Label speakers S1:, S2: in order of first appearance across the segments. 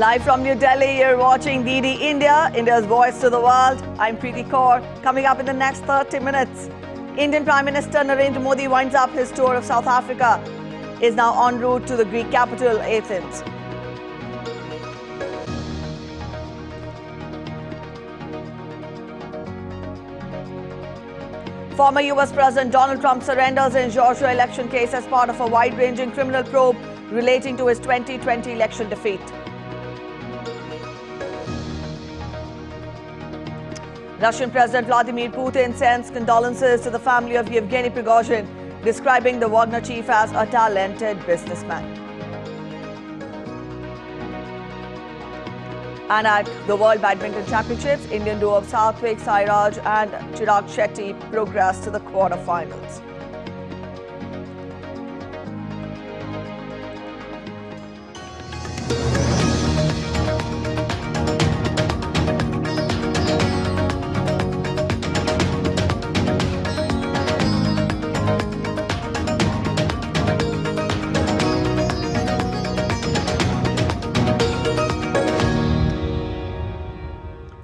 S1: Live from New Delhi, you're watching DD India, India's voice to the world. I'm Preeti Kaur. Coming up in the next 30 minutes, Indian Prime Minister Narendra Modi winds up his tour of South Africa, is now en route to the Greek capital, Athens. Former US President Donald Trump surrenders in Georgia election case as part of a wide-ranging criminal probe relating to his 2020 election defeat. Russian President Vladimir Putin sends condolences to the family of Yevgeny Prigozhin, describing the Wagner chief as a talented businessman. And at the World Badminton Championships, Indian duo of Satvik Sairaj and Chirag Shetty progressed to the quarterfinals.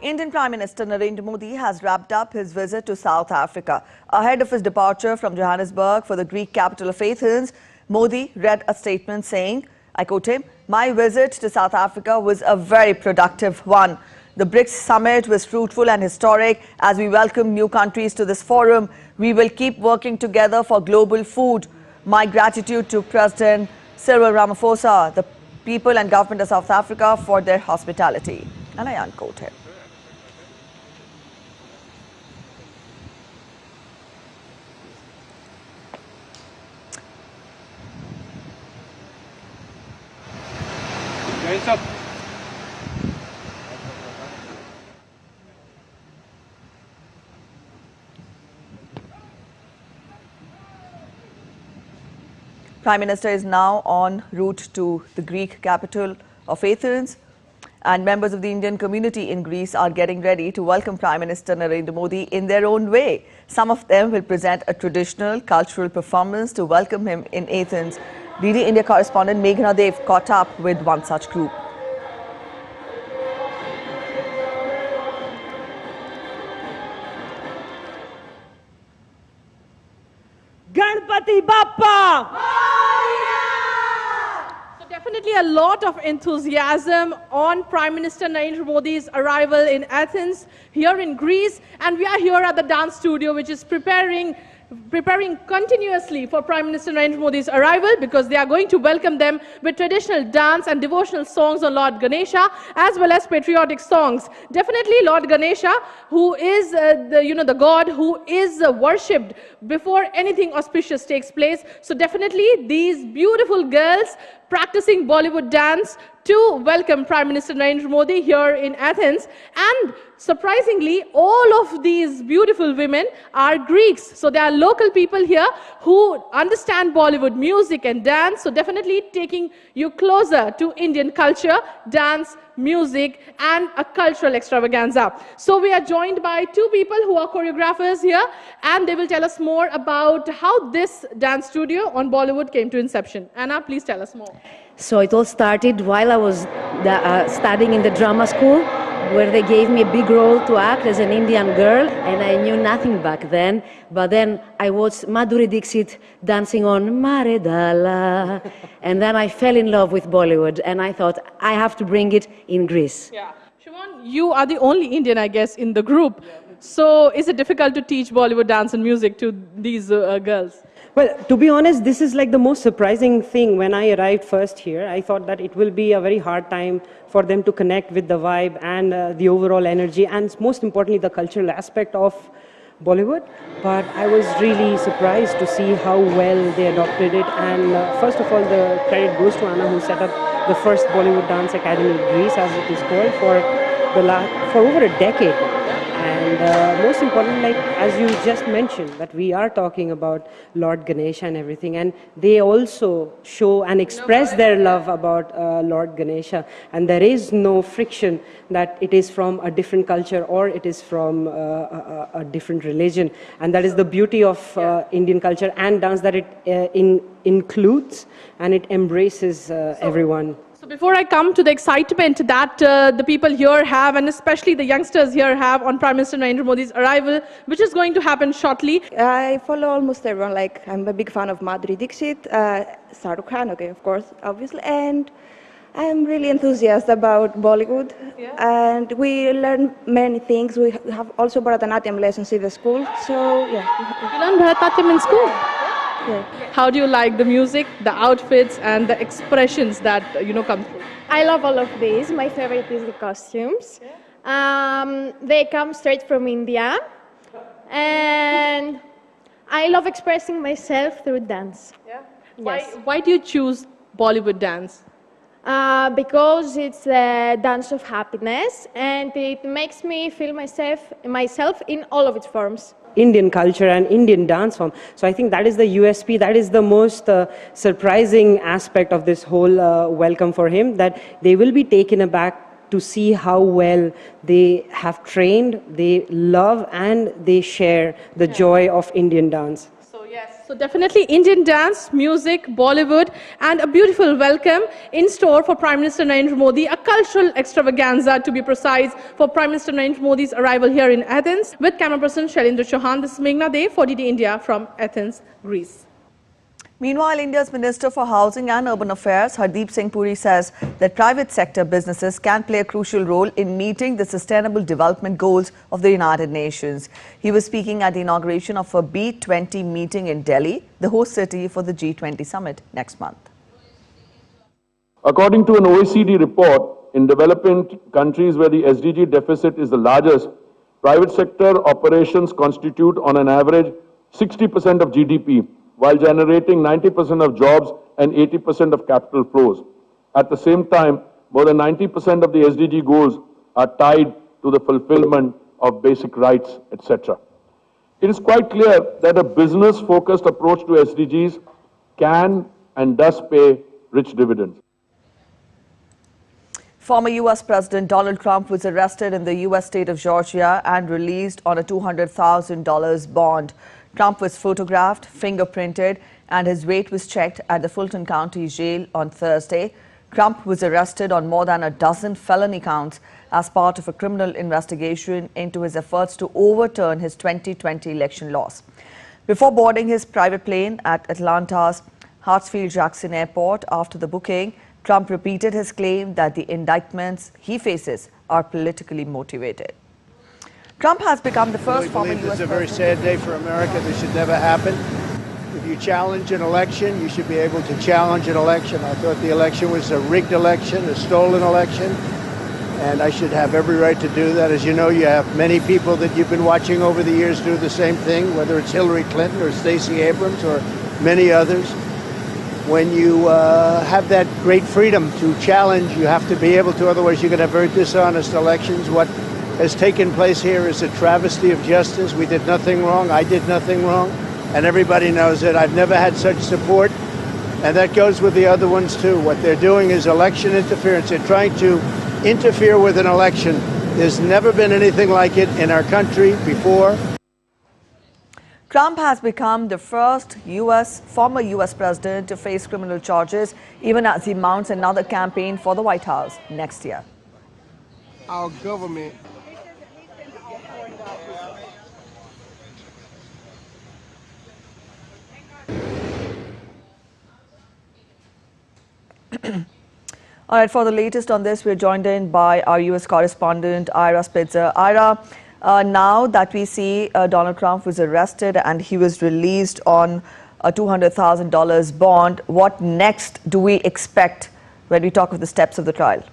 S1: Indian Prime Minister Narendra Modi has wrapped up his visit to South Africa. Ahead of his departure from Johannesburg for the Greek capital of Athens, Modi read a statement saying, I quote him, "My visit to South Africa was a very productive one. The BRICS summit was fruitful and historic as we welcome new countries to this forum. We will keep working together for global food. My gratitude to President Cyril Ramaphosa, the people and government of South Africa for their hospitality." And I unquote him. Prime Minister is now en route to the Greek capital of Athens, and members of the Indian community in Greece are getting ready to welcome Prime Minister Narendra Modi in their own way. Some of them will present a traditional cultural performance to welcome him in Athens. DD India correspondent Meghna Dev caught up with one such group.
S2: Ganpati Bappa!
S3: So definitely a lot of enthusiasm on Prime Minister Narendra Modi's arrival in Athens, here in Greece, and we are here at the dance studio, which is preparing continuously for Prime Minister Narendra Modi's arrival, because they are going to welcome them with traditional dance and devotional songs on Lord Ganesha, as well as patriotic songs. Definitely Lord Ganesha, who is the god who is worshipped before anything auspicious takes place. So definitely these beautiful girls practicing Bollywood dance to welcome Prime Minister Narendra Modi here in Athens. And surprisingly, all of these beautiful women are Greeks. So there are local people here who understand Bollywood music and dance. So definitely taking you closer to Indian culture, dance, music, and a cultural extravaganza. So we are joined by two people who are choreographers here, and they will tell us more about how this dance studio on Bollywood came to inception. Anna, please tell us more.
S2: So it all started while I was studying in the drama school, where they gave me a big role to act as an Indian girl, and I knew nothing back then. But then I watched Madhuri Dixit dancing on Mare Dala, and then I fell in love with Bollywood, and I thought I have to bring it in Greece.
S3: Yeah. Shimon, you are the only Indian, I guess, in the group. So is it difficult to teach Bollywood dance and music to these girls?
S4: Well, to be honest, this is like the most surprising thing. When I arrived first here, I thought that it will be a very hard time for them to connect with the vibe and the overall energy, and most importantly, the cultural aspect of Bollywood. But I was really surprised to see how well they adopted it. And first of all, the credit goes to Anna, who set up the first Bollywood Dance Academy in Greece, as it is called, for over a decade. And most importantly, like as you just mentioned, that we are talking about Lord Ganesha and everything, and they also show and express their love about Lord Ganesha, and there is no friction that it is from a different culture or it is from a different religion, and that is the beauty of Indian culture and dance, that it includes and it embraces everyone.
S3: So before I come to the excitement that the people here have, and especially the youngsters here have on Prime Minister Narendra Modi's arrival, which is going to happen shortly.
S5: I follow almost everyone. Like, I'm a big fan of Madhuri Dixit, Shah Rukh Khan, okay, of course, obviously, and I'm really enthusiastic about Bollywood.
S3: Yeah.
S5: And we learn many things. We have also Bharatanatyam lessons in the school. So yeah.
S3: You learn Bharatanatyam in school.
S5: Yeah.
S3: How do you like the music, the outfits, and the expressions that come through?
S6: I love all of these. My favorite is the costumes. They come straight from India. And I love expressing myself through dance.
S3: Yeah.
S6: Yes.
S3: Why do you choose Bollywood dance?
S6: Because it's a dance of happiness and it makes me feel myself in all of its forms.
S4: Indian culture and Indian dance form. So I think that is the USP, that is the most surprising aspect of this whole welcome for him, that they will be taken aback to see how well they have trained, they love and they share the joy of Indian dance.
S3: So definitely Indian dance, music, Bollywood, and a beautiful welcome in store for Prime Minister Narendra Modi, a cultural extravaganza to be precise for Prime Minister Narendra Modi's arrival here in Athens. With camera person Shailendra Chauhan, this is Meghna Dey for DD India from Athens, Greece.
S1: Meanwhile, India's Minister for Housing and Urban Affairs, Hardeep Singh Puri, says that private sector businesses can play a crucial role in meeting the Sustainable Development Goals of the United Nations. He was speaking at the inauguration of a B20 meeting in Delhi, the host city for the G20 summit next month.
S7: According to an OECD report, in developing countries where the SDG deficit is the largest, private sector operations constitute on an average 60% of GDP, while generating 90% of jobs and 80% of capital flows. At the same time, more than 90% of the SDG goals are tied to the fulfillment of basic rights, etc. It is quite clear that a business-focused approach to SDGs can and does pay rich dividends.
S1: Former U.S. President Donald Trump was arrested in the U.S. state of Georgia and released on a $200,000 bond. Trump was photographed, fingerprinted, and his weight was checked at the Fulton County Jail on Thursday. Trump was arrested on more than a dozen felony counts as part of a criminal investigation into his efforts to overturn his 2020 election loss. Before boarding his private plane at Atlanta's Hartsfield-Jackson Airport after the booking, Trump repeated his claim that the indictments he faces are politically motivated. Trump has become the first former U.S.
S8: This is a very sad day for America. This should never happen. If you challenge an election, you should be able to challenge an election. I thought the election was a rigged election, a stolen election, and I should have every right to do that. As you know, you have many people that you've been watching over the years do the same thing, whether it's Hillary Clinton or Stacey Abrams or many others. When you have that great freedom to challenge, you have to be able to, otherwise you're going to have very dishonest elections. What has taken place here is a travesty of justice. We did nothing wrong. I did nothing wrong. And everybody knows it. I've never had such support. And that goes with the other ones, too. What they're doing is election interference. They're trying to interfere with an election. There's never been anything like it in our country before.
S1: Trump has become the first former U.S. president to face criminal charges, even as he mounts another campaign for the White House next year.
S9: Our government
S1: All right, for the latest on this, we're joined in by our U.S. correspondent, Ira Spitzer. Ira, now that we see Donald Trump was arrested and he was released on a $200,000 bond, what next do we expect when we talk of the steps of the trial?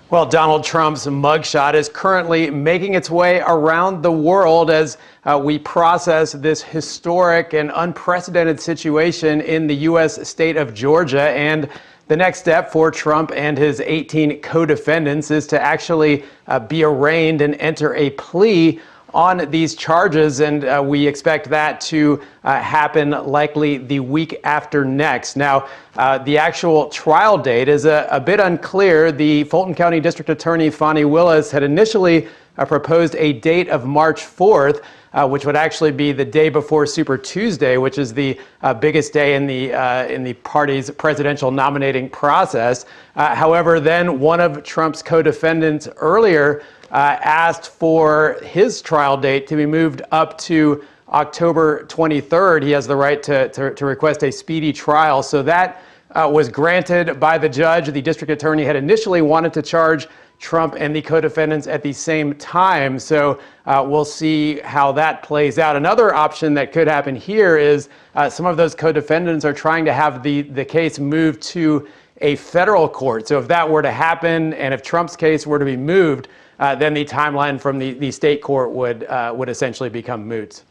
S10: Well, Donald Trump's mugshot is currently making its way around the world as we process this historic and unprecedented situation in the U.S. state of Georgia. And the next step for Trump and his 18 co-defendants is to actually be arraigned and enter a plea on these charges, and we expect that to happen likely the week after next. Now, the actual trial date is a bit unclear. The Fulton County District Attorney, Fani Willis, had initially proposed a date of March 4th, which would actually be the day before Super Tuesday, which is the biggest day in the party's presidential nominating process. However, then one of Trump's co-defendants earlier asked for his trial date to be moved up to October 23rd. He has the right to request a speedy trial. So that was granted by the judge. The district attorney had initially wanted to charge Trump and the co-defendants at the same time. So we'll see how that plays out. Another option that could happen here is some of those co-defendants are trying to have the case moved to a federal court. So if that were to happen, and if Trump's case were to be moved, then the timeline from the state court would essentially become moot.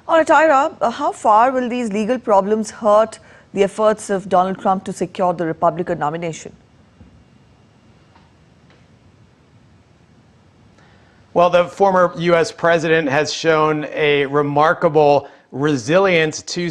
S1: All right, Ira, how far will these legal problems hurt the efforts of Donald Trump to secure the Republican nomination?
S10: Well, the former U.S. president has shown a remarkable resilience to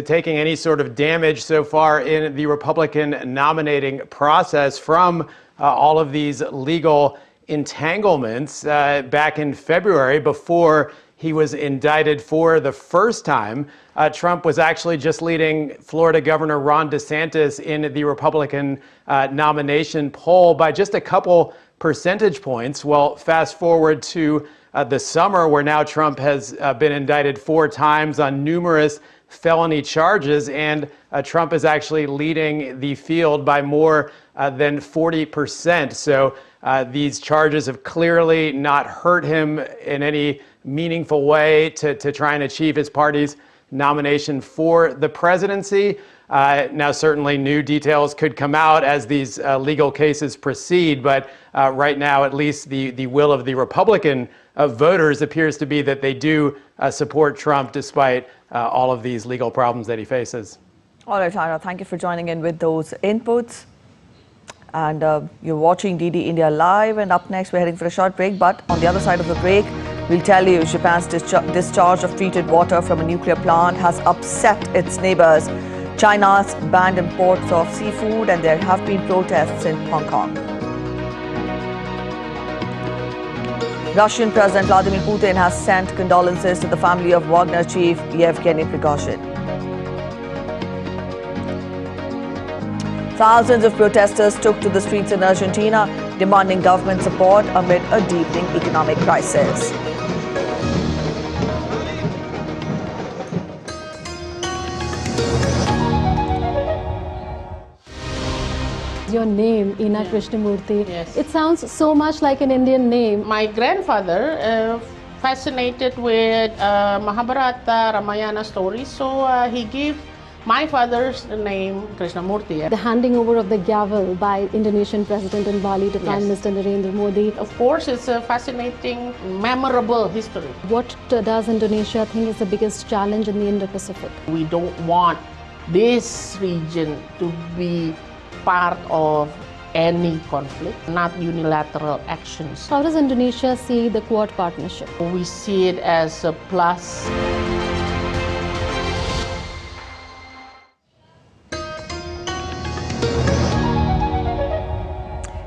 S10: taking any sort of damage so far in the Republican nominating process from all of these legal entanglements. Back in February, before he was indicted for the first time, Trump was actually just leading Florida Governor Ron DeSantis in the Republican nomination poll by just a couple percentage points. Well, fast forward to the summer, where now Trump has been indicted 4 times on numerous felony charges, and Trump is actually leading the field by more than 40%. So these charges have clearly not hurt him in any meaningful way to try and achieve his party's nomination for the presidency. Now, certainly new details could come out as these legal cases proceed, but right now, at least the will of the Republican voters appears to be that they do support Trump despite all of these legal problems that he faces.
S1: All right, Ira, thank you for joining in with those inputs. And you're watching DD India Live, and up next we're heading for a short break, but on the other side of the break, we'll tell you Japan's discharge of treated water from a nuclear plant has upset its neighbors. China's banned imports of seafood, and there have been protests in Hong Kong. Russian President Vladimir Putin has sent condolences to the family of Wagner chief Yevgeny Prigozhin. Thousands of protesters took to the streets in Argentina, demanding government support amid a deepening economic crisis.
S11: Your name, Ina Krishnamurthy.
S12: Yes.
S11: It sounds so much like an Indian name.
S12: My grandfather fascinated with Mahabharata, Ramayana stories, so he gave my father's name Krishnamurthy.
S11: The handing over of the gavel by Indonesian President in Bali to Prime Minister Narendra Modi.
S12: Of course, it's a fascinating, memorable history.
S11: What does Indonesia think is the biggest challenge in the Indo-Pacific?
S12: We don't want this region to be part of any conflict, not unilateral actions.
S11: How does Indonesia see the Quad partnership?
S12: We see it as a plus.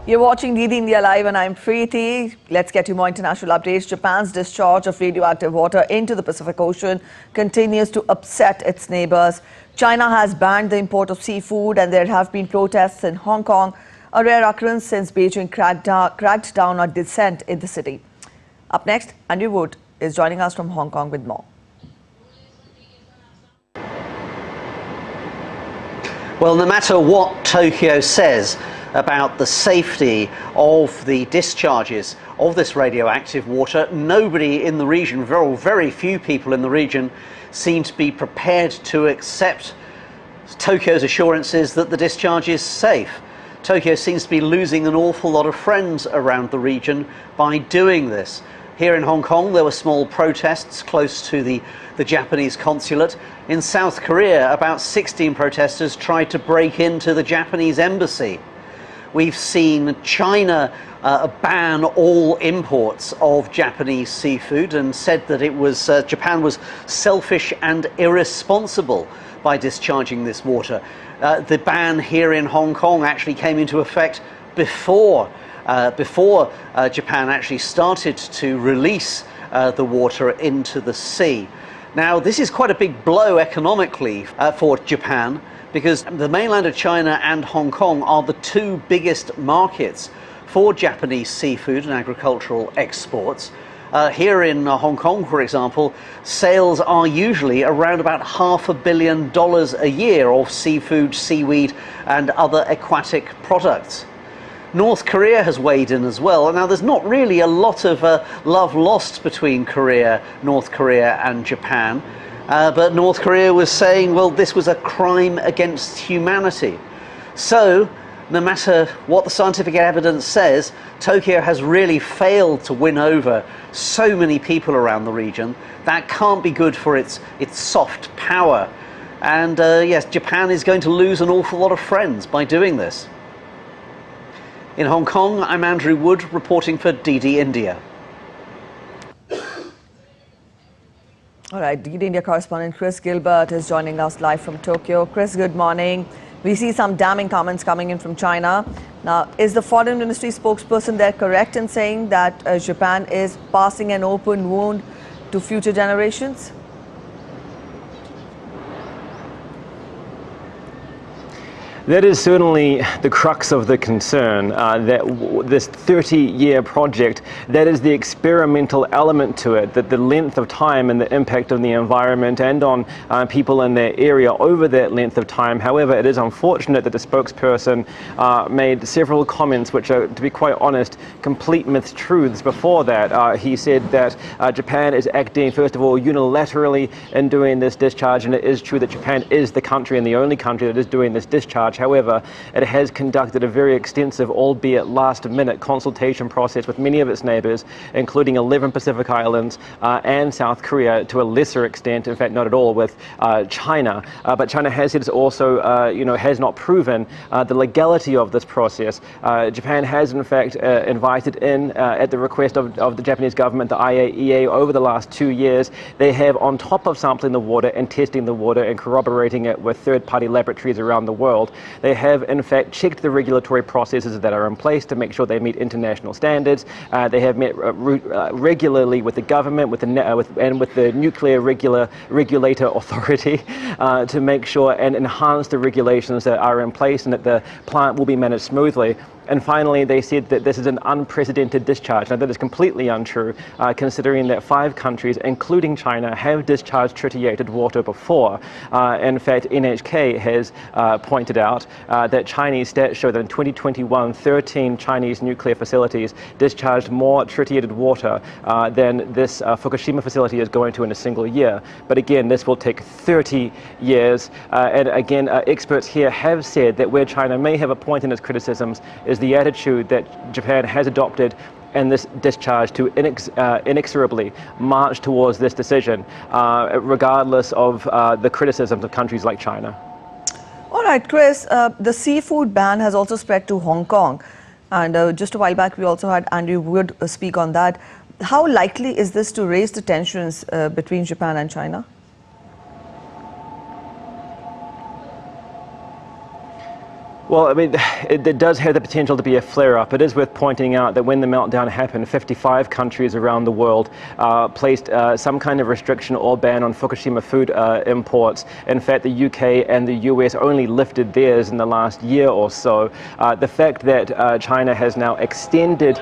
S1: You're watching DD India Live, and I'm Preeti. Let's get you more international updates. Japan's discharge of radioactive water into the Pacific Ocean continues to upset its neighbors. China has banned the import of seafood, and there have been protests in Hong Kong, a rare occurrence since Beijing cracked down on dissent in the city. Up next, Andrew Wood is joining us from Hong Kong with more.
S13: Well, no matter what Tokyo says about the safety of the discharges of this radioactive water, nobody in the region, very few people in the region, seem to be prepared to accept Tokyo's assurances that the discharge is safe. Tokyo seems to be losing an awful lot of friends around the region by doing this. Here in Hong Kong, there were small protests close to the Japanese consulate. In South Korea, about 16 protesters tried to break into the Japanese embassy. We've seen China ban all imports of Japanese seafood and said that it was Japan was selfish and irresponsible by discharging this water. The ban here in Hong Kong actually came into effect before Japan actually started to release the water into the sea. Now, this is quite a big blow economically for Japan, because the mainland of China and Hong Kong are the two biggest markets for Japanese seafood and agricultural exports. Here in Hong Kong, for example, sales are usually around about $500 million a year of seafood, seaweed and other aquatic products. North Korea has weighed in as well. Now, there's not really a lot of love lost between North Korea and Japan, but North Korea was saying, well, this was a crime against humanity. So, no matter what the scientific evidence says, Tokyo has really failed to win over so many people around the region. That can't be good for its soft power. And yes, Japan is going to lose an awful lot of friends by doing this. In Hong Kong, I'm Andrew Wood reporting for DD India.
S1: All right, DD India correspondent Chris Gilbert is joining us live from Tokyo. Chris, good morning. We see some damning comments coming in from China. Now, is the foreign ministry spokesperson there correct in saying that Japan is passing an open wound to future generations?
S14: That is certainly the crux of the concern, that this 30-year project, that is the experimental element to it, that the length of time and the impact on the environment and on people in their area over that length of time. However, it is unfortunate that the spokesperson made several comments which are, to be quite honest, complete mistruths before that. He said that Japan is acting, first of all, unilaterally in doing this discharge, and it is true that Japan is the country and the only country that is doing this discharge. However, it has conducted a very extensive, albeit last-minute, consultation process with many of its neighbours, including 11 Pacific Islands and South Korea, to a lesser extent, in fact not at all, with China. But China has said it's also, has not proven the legality of this process. Japan has, in fact, invited in, at the request of the Japanese government, the IAEA, over the last 2 years. They have, on top of sampling the water and testing the water and corroborating it with third-party laboratories around the world, they have, in fact, checked the regulatory processes that are in place to make sure they meet international standards. They have met regularly with the government, with the nuclear regulator authority to make sure and enhance the regulations that are in place and that the plant will be managed smoothly. And finally, they said that this is an unprecedented discharge. Now, that is completely untrue, considering that 5 countries, including China, have discharged tritiated water before. In fact, NHK has pointed out that Chinese stats show that in 2021, 13 Chinese nuclear facilities discharged more tritiated water than this Fukushima facility is going to in a single year. But again, this will take 30 years. And again, experts here have said that where China may have a point in its criticisms is the attitude that Japan has adopted and this discharge to inexorably march towards this decision, regardless of the criticisms of countries like China.
S1: All right, Chris, the seafood ban has also spread to Hong Kong. And just a while back, we also had Andrew Wood speak on that. How likely is this to raise the tensions between Japan and China?
S14: Well, I mean, it does have the potential to be a flare-up. It is worth pointing out that when the meltdown happened, 55 countries around the world placed some kind of restriction or ban on Fukushima food imports. In fact, the UK and the US only lifted theirs in the last year or so. The fact that China has now extended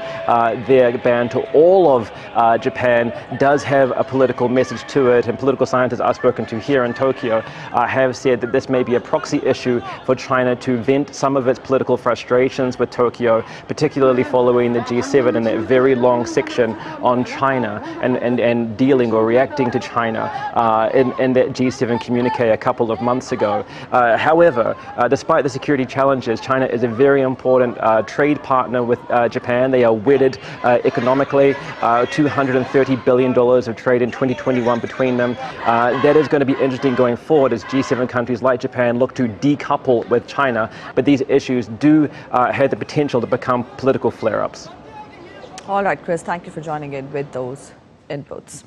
S14: their ban to all of Japan does have a political message to it, and political scientists I've spoken to here in Tokyo have said that this may be a proxy issue for China to vent some of its political frustrations with Tokyo, particularly following the G7 and that very long section on China and dealing or reacting to China in that G7 communique a couple of months ago. However, despite the security challenges, China is a very important trade partner with Japan. They are wedded economically, $230 billion of trade in 2021 between them. That is going to be interesting going forward as G7 countries like Japan look to decouple with China. But these issues do have the potential to become political flare-ups.
S1: All right, Chris, thank you for joining in with those inputs.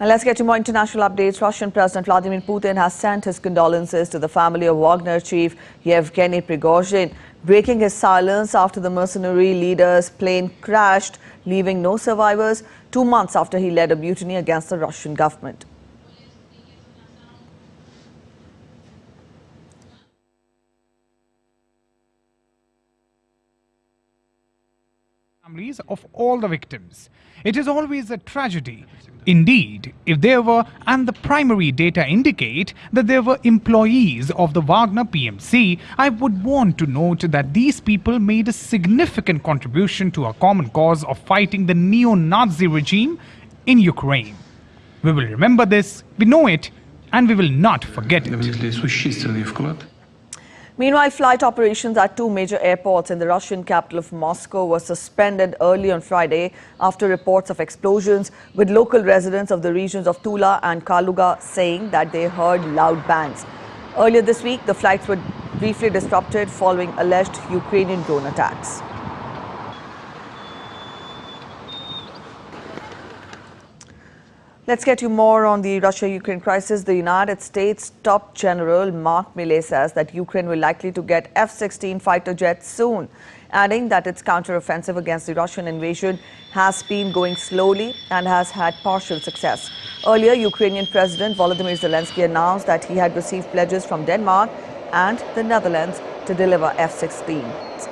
S1: And let's get to more international updates. Russian President Vladimir Putin has sent his condolences to the family of Wagner chief Yevgeny Prigozhin, breaking his silence after the mercenary leader's plane crashed, leaving no survivors 2 months after he led a mutiny against the Russian government.
S15: Families of all the victims. It is always a tragedy. Indeed, if there were, and the primary data indicate that there were employees of the Wagner PMC, I would want to note that these people made a significant contribution to a common cause of fighting the neo-Nazi regime in Ukraine. We will remember this, we know it, and we will not forget it.
S1: Meanwhile, flight operations at 2 major airports in the Russian capital of Moscow were suspended early on Friday after reports of explosions, with local residents of the regions of Tula and Kaluga saying that they heard loud bangs. Earlier this week, the flights were briefly disrupted following alleged Ukrainian drone attacks. Let's get you more on the Russia-Ukraine crisis. The United States top general Mark Milley says that Ukraine will likely to get F-16 fighter jets soon, adding that its counter-offensive against the Russian invasion has been going slowly and has had partial success. Earlier, Ukrainian President Volodymyr Zelensky announced that he had received pledges from Denmark and the Netherlands to deliver F-16s.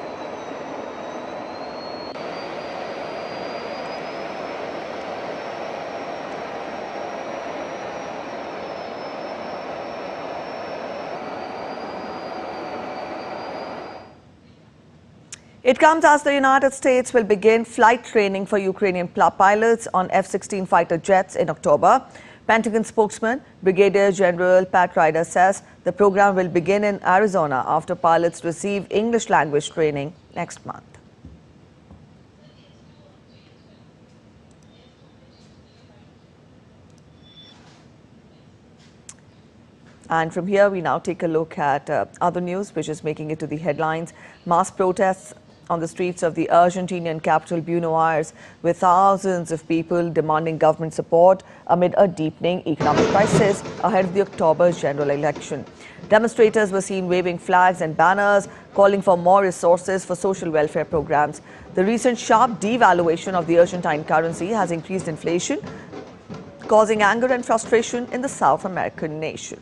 S1: It comes as the United States will begin flight training for Ukrainian pilots on F-16 fighter jets in October. Pentagon spokesman Brigadier General Pat Ryder says the program will begin in Arizona after pilots receive English language training next month. And from here, we now take a look at other news, which is making it to the headlines. Mass protests on the streets of the Argentinian capital Buenos Aires, with thousands of people demanding government support amid a deepening economic crisis ahead of the October general election. Demonstrators were seen waving flags and banners, calling for more resources for social welfare programs. The recent sharp devaluation of the Argentine currency has increased inflation, causing anger and frustration in the South American nation.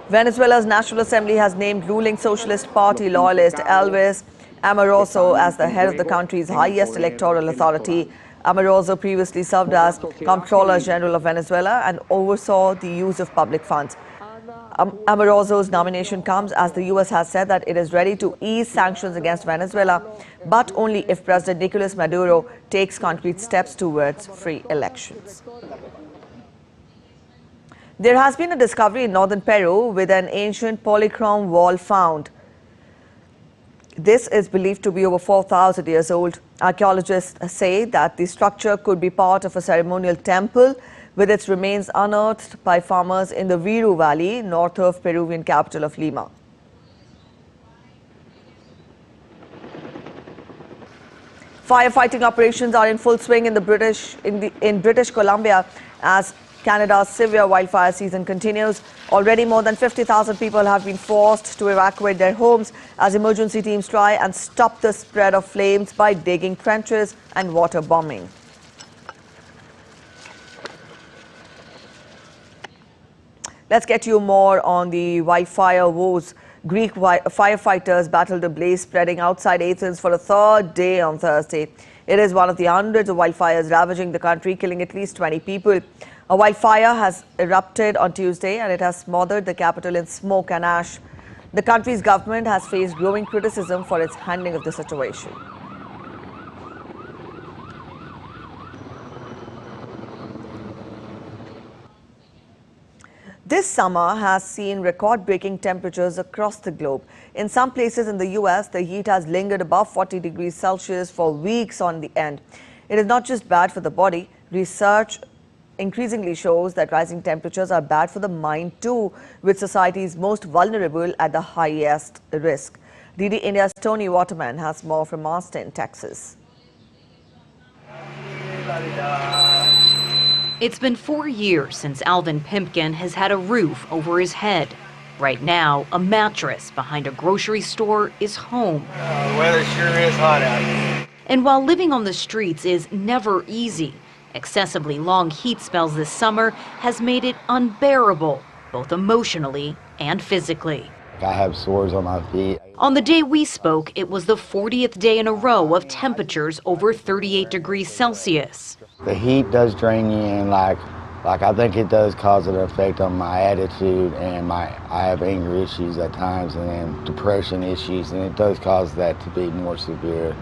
S1: Venezuela's National Assembly has named ruling Socialist Party loyalist Elvis Amoroso as the head of the country's highest electoral authority. Amoroso previously served as Comptroller General of Venezuela and oversaw the use of public funds. Amoroso's nomination comes as the U.S. has said that it is ready to ease sanctions against Venezuela, but only if President Nicolas Maduro takes concrete steps towards free elections. There has been a discovery in northern Peru with an ancient polychrome wall found. This is believed to be over 4,000 years old. Archaeologists say that the structure could be part of a ceremonial temple, with its remains unearthed by farmers in the Viru Valley, north of Peruvian capital of Lima. Firefighting operations are in full swing in British Columbia as Canada's severe wildfire season continues. Already more than 50,000 people have been forced to evacuate their homes as emergency teams try and stop the spread of flames by digging trenches and water bombing. Let's get you more on the wildfire woes. Greek firefighters battled a blaze spreading outside Athens for a third day on Thursday. It is one of the hundreds of wildfires ravaging the country, killing at least 20 people. A wildfire has erupted on Tuesday and it has smothered the capital in smoke and ash. The country's government has faced growing criticism for its handling of the situation. This summer has seen record-breaking temperatures across the globe. In some places in the US, the heat has lingered above 40 degrees Celsius for weeks on the end. It is not just bad for the body. Research increasingly shows that rising temperatures are bad for the mind too, with societies most vulnerable at the highest risk. DD India's Tony Waterman has more from Austin, Texas.
S16: It's been 4 years since Alvin Pimpkin has had a roof over his head. Right now, a mattress behind a grocery store is home.
S17: The weather sure is hot out here.
S16: And while living on the streets is never easy, excessively long heat spells this summer has made it unbearable, both emotionally and physically.
S18: I have sores on my feet.
S16: On the day we spoke, it was the 40th day in a row of temperatures over 38 degrees Celsius.
S18: The heat does drain you, and like I think it does cause an effect on my attitude, and I have anger issues at times, and then depression issues, and it does cause that to be more severe.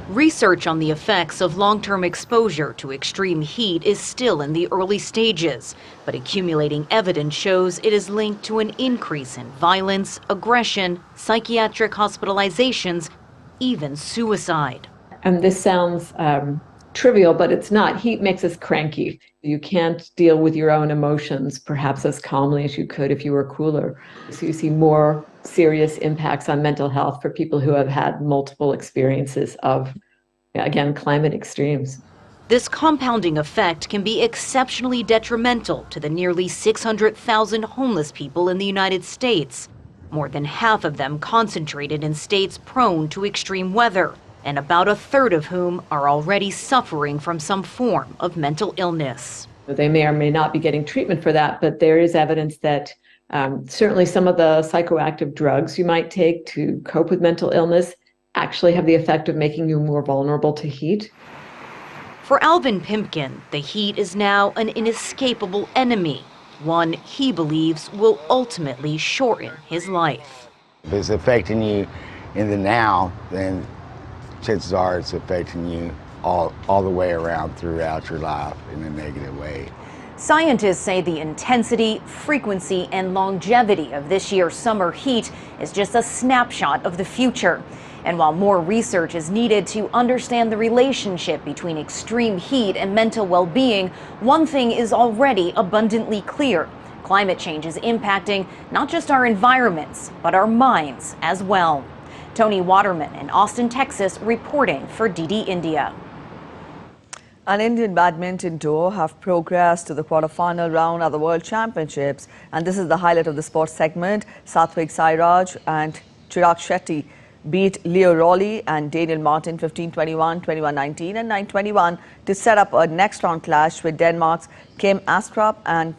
S16: Research on the effects of long-term exposure to extreme heat is still in the early stages, but accumulating evidence shows it is linked to an increase in violence, aggression, psychiatric hospitalizations, even suicide.
S19: And this sounds trivial, but it's not. Heat makes us cranky. You can't deal with your own emotions perhaps as calmly as you could if you were cooler. So you see more serious impacts on mental health for people who have had multiple experiences of, again, climate extremes.
S16: This compounding effect can be exceptionally detrimental to the nearly 600,000 homeless people in the United States, more than half of them concentrated in states prone to extreme weather, and about a third of whom are already suffering from some form of mental illness.
S19: They may or may not be getting treatment for that, but there is evidence that certainly some of the psychoactive drugs you might take to cope with mental illness actually have the effect of making you more vulnerable to heat.
S16: For Alvin Pimpkin, the heat is now an inescapable enemy, one he believes will ultimately shorten his life.
S18: If it's affecting you in the now, then chances are it's affecting you all the way around throughout your life in a negative way.
S16: Scientists say the intensity, frequency, and longevity of this year's summer heat is just a snapshot of the future. And while more research is needed to understand the relationship between extreme heat and mental well-being, one thing is already abundantly clear. Climate change is impacting not just our environments, but our minds as well. Tony Waterman in Austin, Texas, reporting for DD India.
S1: An Indian badminton duo have progressed to the quarter-final round at the World Championships. And this is the highlight of the sports segment. Satvik Sairaj and Chirag Shetty beat Leo Rowley and Daniel Martin 15-21, 21-19 and 9-21 to set up a next round clash with Denmark's Kim Astrup and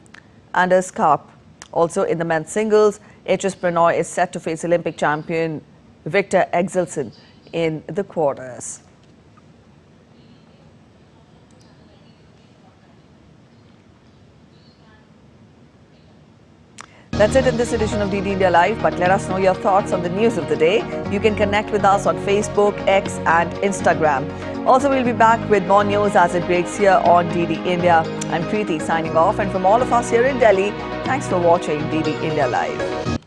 S1: Anders Karp. Also in the men's singles, HS Pranoy is set to face Olympic champion Victor Exelsen in the quarters. That's it in this edition of DD India Live, but let us know your thoughts on the news of the day. You can connect with us on Facebook, X and Instagram. Also, we'll be back with more news as it breaks here on DD India. I'm Preeti signing off, and from all of us here in Delhi, thanks for watching DD India Live.